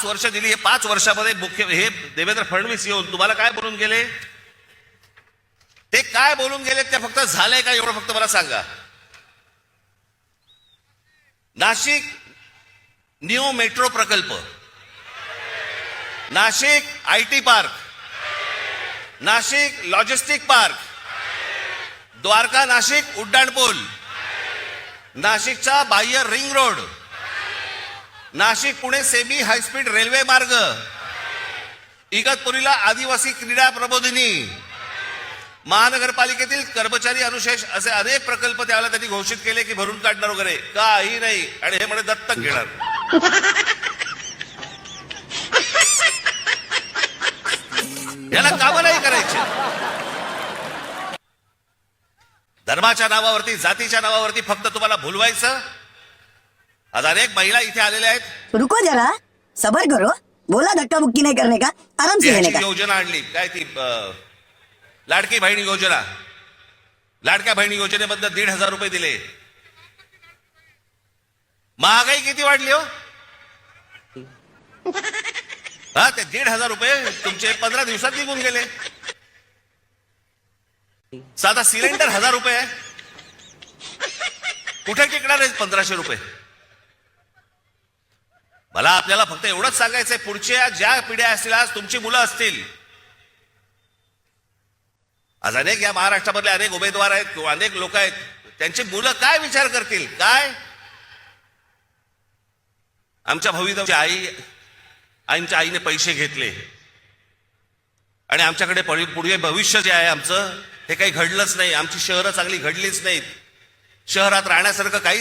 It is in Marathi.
5 वर्ष दिली, हे 5 वर्षामध्ये मुख्य हे देवेंद्र फडणवीस येऊन तुम्हाला काय बोलून गेले? ते काय बोलून गेले ते फक्त झालंय का एवढं फक्त मला सांगा. नाशिक न्यू मेट्रो प्रकल्प, Nashik IT park, Nashik logistic park, Dwarka Nashik उड्डाणपूल, नाशिकचा बाह्य ring road, Nashik Pune semi high speed railway मार्ग, इगतपुरीला आदिवासी क्रीडा प्रबोधिनी, महानगरपालिकेतील कर्मचारी अनुशेष असे अनेक प्रकल्प त्यावेळेला त्यांनी घोषित केले की भरून काढणार वगैरे, काही नाही. आणि हे म्हणे दत्तक घेणार. याला कामं नाही करायची. धर्माच्या नावावरती, जातीच्या नावावरती फक्त तुम्हाला भुलवायचं. आज अनेक महिला इथे आलेल्या आहेत. रुको जरा, सबर करो, बोला धक्का बुक्की नहीं करने का, आराम से लेने का. योजना आणली काय ती लाडकी बहिणी योजना. लाडक्या बहिणी योजनेबद्दल 1,500 रुपये दिले. महागाई किती वाढली हो? हा, ते 1,500 रुपये तुमचे 15 दिवसात निघून गेले. साधा सिलेंडर 1,000 रुपये आहे. कुठे टिकणार आहेत 1,500 रुपये? मला आपल्याला फक्त एवढंच सांगायचंय, पुढच्या ज्या पिढ्या असतील, आज तुमची मुलं असतील, आज अनेक या महाराष्ट्रामधले अनेक उमेदवार आहेत किंवा अनेक लोक आहेत, त्यांची मुलं काय विचार करतील? काय आमच्या भवितव्याची आईच्या आईने पैसे घेतले आणि आमच्याकडे पुढे भविष्य जे आहे आमचं, हे काही घडलंच नाही. आमची शहरं चांगली घडलीच नाहीत. शहरात राहण्यासारखं काहीच